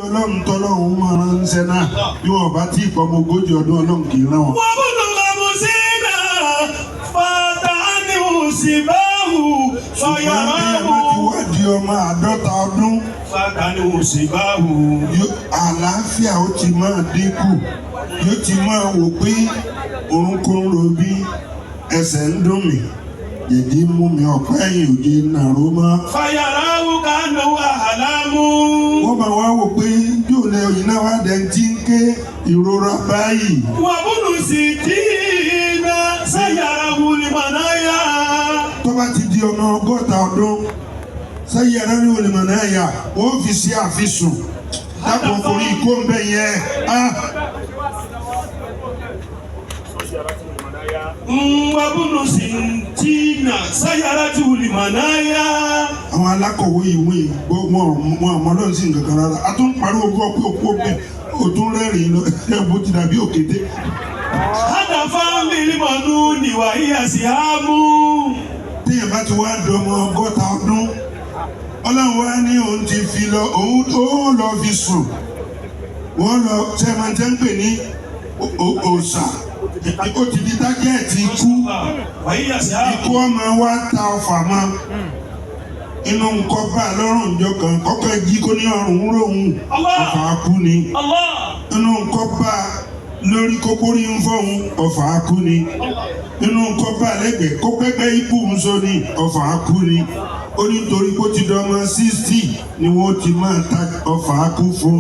Ọlọ́run tọ́lọ́run máa ránṣẹ́ náà bí wọ́n bá tí ìpamọ́ 40 ọdún Ọlọ́run kì í rán wọn. wọ́n bùnú lọ́mú sí náà fata ní òsínbáwù fàyàrá wù. ṣùgbọ́n bí ẹ bá ti wádìí ọmọ 50 ọdún. fata ní òsínbáwù. àlàáfíà ó ti máa dínkù yóò ti máa wò pé orúnkún ń ro bí ẹsẹ̀ ń dùn mí yèdí mú mi ọ̀pá ẹ̀yìn òde nàró mọ́. fàyàrá wù kánú wàhálà mú. wọ́n máa wá wò pé yóò lẹ òyìn náà wá dẹ̀ tí ń ké ìrora báyìí. wọ́n bùnú sí dínà sáyàrá wù ní mànáyà. tó bá ti di ọmọ 60 ọdún sáyàrá ní olùmọ̀náyà wọ́n fi sí àfisùn dápò forí ikó ń bẹ̀ yẹn. Wabunu sintina sayaratu limanaya. Àwọn alákọ̀wé ìwé wọn àmọ́lọ́ sí nǹkan kan rárá. A tún pariwo gbọ́ pé òkú ọ̀pẹ òtún rẹ́rìn lọ ẹ̀bùn ti dàbí òkété. Hadafa mílíọ̀nù níwà ìyá sí àmú. Téèyàn bá ti wá dọmọ 60 ọdún, Ọlọ́run wá ní òun ti fi lọ, òun tó lọ fi sùn. Wọ́n lọ sẹ́mọ̀tẹ́ ń pè ní òòṣà. Ó ti di tágẹ́ẹ̀tì ikú. Ikú ọmọ wa ta ọfà mọ́. Inú nǹkan bá lọ́rùn ìjọ kan kọ́kọ́ jí kó ní ọrùn ròhùn ọfà kú ni. Inú nǹkan bá lórí kókórí ń fọ́hùn ọfà kú ni. Inú nǹkan bá lẹ́gbẹ̀ẹ́ kó pẹ́pẹ́ ikú ń sọ ní ọfà kú ni. Ó ní torí kó ti dọ́mọ 60 ni wọ́n ti máa ta ọfà kú fún.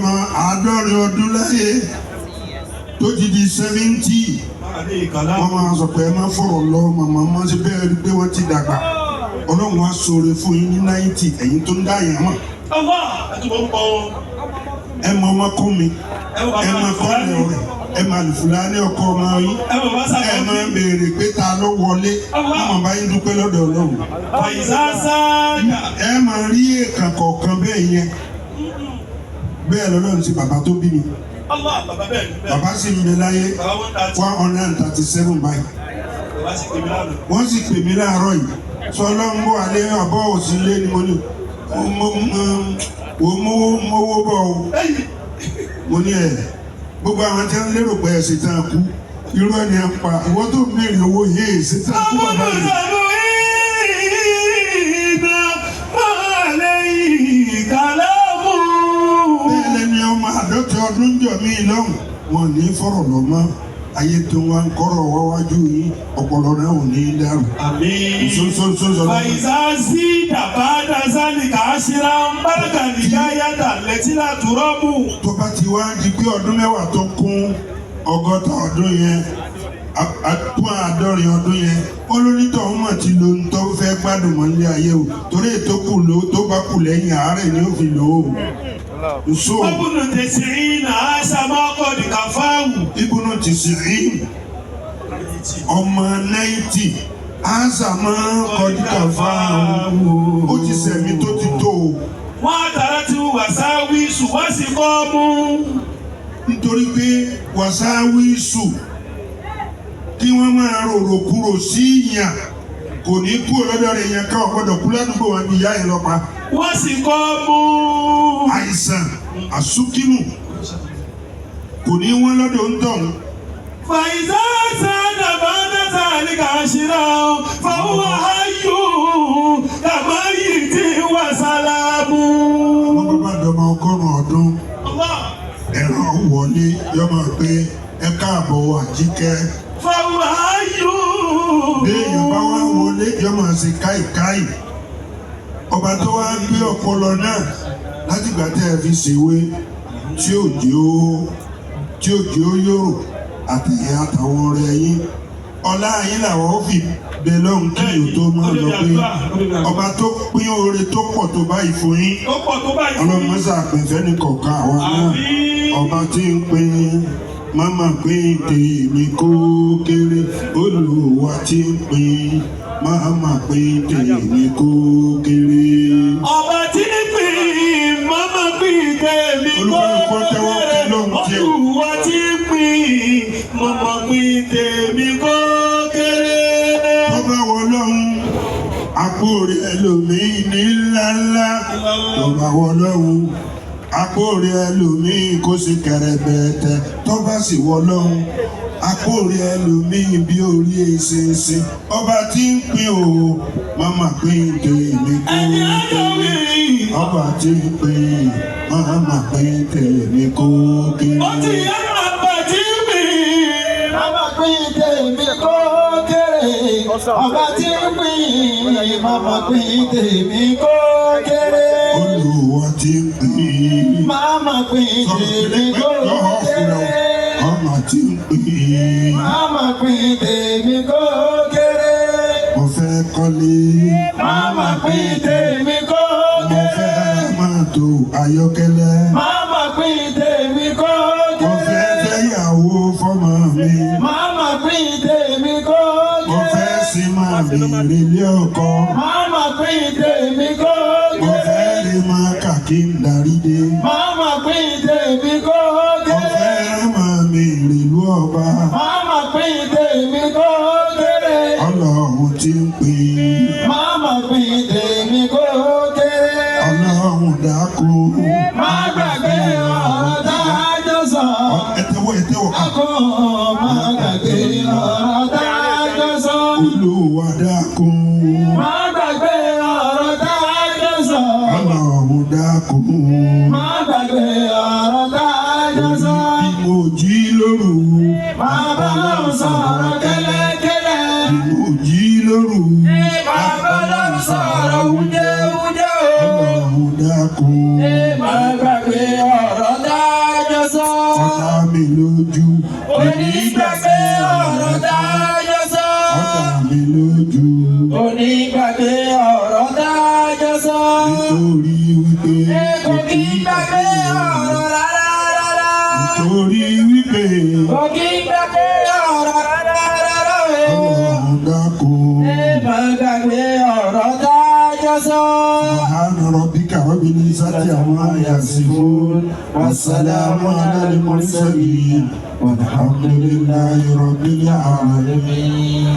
Ọdún láyé tó ti di 70 wọ́n máa sọ pé ẹ máa fọ̀rọ̀ lọ màmá máa ṣe bẹ́ẹ̀ rí pé wọ́n ti dàgbà Ọlọ́run á ṣoore fún yín ní 90 ẹ̀yin tó ń dá yẹn mọ̀. ẹ mọ ọmọ kún mi ẹ máa kọ́ ọ̀rẹ́ rẹ̀ ẹ máa lè Fúlàní ọkọ ọmọ yín ẹ máa béèrè pé ta ló wọlé wọ́n bá yín dúpẹ́ lọ́dọ̀ Ọlọ́run. ẹ máa rí èèkàn kọ̀ọ̀kan bẹ́ẹ̀ yẹn bẹ́ẹ̀ lọ́lọ́run sí bàbá tó bí mi. Bàbá sì ń bẹ láyé 137 báyìí. Wọ́n sì pè mí láàárọ̀ yìí. Sọ Ọlọ́run bọ̀ alẹ́ àbọ̀ òsínlé ni mo ní. Mowó bọ̀ o. Mo ní ẹ̀ gbogbo àwọn tí wọ́n lérò pé ẹ̀sìn tán kú. Irú ẹni ẹ̀ ń pa ìwọ tó ń béèrè owó yìí ẹ̀sìn tán kú bàbá rẹ̀. Ọmọ 50 ọdún jọ mí lọ́hùn wọn ní fọ̀rọ̀ lọ mọ́ ayé tó wá ń kọ́rọ̀ wáwájú yìí ọpọlọ náà ò ní dàrú. Àmín. Fàyíṣà sí dàbádà sani kàásìrà ń báràkà nìyá yàtà lẹ́tìlá tùrọ́mù. Tó bá ti wá di pé ọdún mẹ́wàá tó kún 60 ọdún yẹn àtún 70 ọdún yẹn olónítọ̀ ọ̀hún mà ti lo ń tọ́ fẹ́ gbádùn mọ́ nílé ayé o torí ètò kù ló tó bá kù lẹ́yìn àárẹ̀ ni ó fi lò ó. Ibùnú tẹ̀síìn àṣà máa kọ́ ní kàfáwù. Ibùnú tẹ̀síìn ọmọ 90 àṣà máa kọ́ ní kàfáwù. Ó ti sẹ̀mí tó ti tó o. Wọ́n á tàrà tí wàsáwí sùn wá sí kọ́ mú. Nítorí pé wàsáwí sùn kí wọ́n máa rorò kúrò sí ìyàn kò ní kú ọlọ́dọ̀ rẹ̀ yẹn ká ọ̀gbọ́dọ̀ kú ládùúgbò wọn ní ìyá yẹn lọ́pa. Wọ́n sì kọ́ mú. Àìsàn àsúkínù kò ní wọ́n lọ́dọ̀ ń tọ̀. Fàyíṣà sáadà bá dáta ní kàṣírà fàwọn ayò kàmá yìí tí wà sálámù. Wọ́n bá dọ̀mọ 100 ọdún ẹ̀rọ wọlé yọmọ pé ẹ káàbọ̀ Àjíkẹ́. Fàwọn ayò. Béèyàn bá wá wọlé yọmọ sí káìkáì. Ọba tó wá gbé ọpọlọ náà láti gbà tẹ́ ẹ fi ṣèwé tí òjò yòrò àtẹ̀yẹ àtàwọn ọ̀rẹ́ yín ọlá yín làwọn ó fi bẹ lọ́hùn kí o tó máa lọ pé ọba tó pín oore tó pọ̀ tó báyìí fún yín ọlọ́mọṣà pẹ̀fẹ́ ní kọ̀ọ̀kan àwọn náà ọba tí ń pín máma pín tèmi kó kéré Olúwa tí ń pín máma pín tèmi kó kéré. Ọba tí ń pín máma pín tèmi kó kéré. Olúwa tí ń pín mọ̀mọ́ pín tèmi kó kéré. Ọba wọ lọ́hùn àpò rẹ̀ ẹlòmíì ní ńláńlá. Ọba wọ lọ́hùn àpò rẹ̀ ẹlòmíì kó sì kẹrẹbẹ̀tẹ̀. Tọ́ba sì wọ lọ́hùn àpò rẹ̀ ẹlòmíì bí orí èsèsè. Ọba tí ń pín o màmá pín tèmi kó kéré. Ọba tí ń pín màmá pín tèmi kó kéré. Ó ti yá bàbá tí mi. Màmá pín tèmi kó kéré. Ọba tí ń pín, màmá pín tèmi kó kéré. Olúwa tí ń pín. Màmá pín tèmi kó kéré. Ọba tí ń pín. Màmá pín tèmi kó kéré. Mo fẹ́ kọ́lé. Màmá pín tèmi kó Mo kéré. fẹ́ mọ́tò ayọ́kẹ́lẹ́. Màmá pín tèmi kó Mo fẹ́ kéré. fẹ́yàwó fọ́mọ mi. Màmá pín tèmi kó Mo kéré. fẹ́ sí máa bèrè ilé ọkọ. Màmá pín tèmi kó Mo fẹ́ kéré. rí máa kàkí ń darí dé. Màmá pín tèmi kó Mo kéré. fẹ́ máa mi ìrìlú ọba. Màmá pín tèmi kó kéré. Ọlọ́run tí ń pín. Màmá pín tèmi kó kéré. Ọlọ́run dákun. Má gbàgbé ọ̀rọ̀ tá a jọ sọ. Ẹ tẹ́wọ́ ká. Akọ má gbàgbé ọ̀rọ̀ tá a jọ sọ. Olúwa dákun. Má gbàgbé ọ̀rọ̀ tá a jọ sọ. Ọlọ́run dákun. Má gbàgbé ọ̀rọ̀ tá a jọ sọ. Bí mo jí lóru. Má bá wọn sọ̀rọ̀ kẹ́lẹ́kẹ́lẹ́. Bí mo jí lóru. Má bá wọn sọ̀rọ̀ wúdéwúdé o. Ọlọ́run dákun. Má gbàgbé ọ̀rọ̀ tá a jọ sọ. Ọ̀tá mi lójú. Onígbàgbé ọ̀rọ̀ tá a jọ sọ. Ọ̀tá mi lójú. Onígbàgbé ọ̀rọ̀ tá a jọ sọ. Nítorí wípé Kò kí gbàgbé ọ̀rọ̀ rárá. nítorí wípé Kò kí gbàgbé ọ̀rọ̀ rárá. Ọlọ́run dákun. Má gbàgbé ọ̀rọ̀ tá a jọ sọ. Subhana rabbika rabbil izzati amma yasifun. Wassalamu ala al-mursalin. Walhamdulillahi rabbil alamin.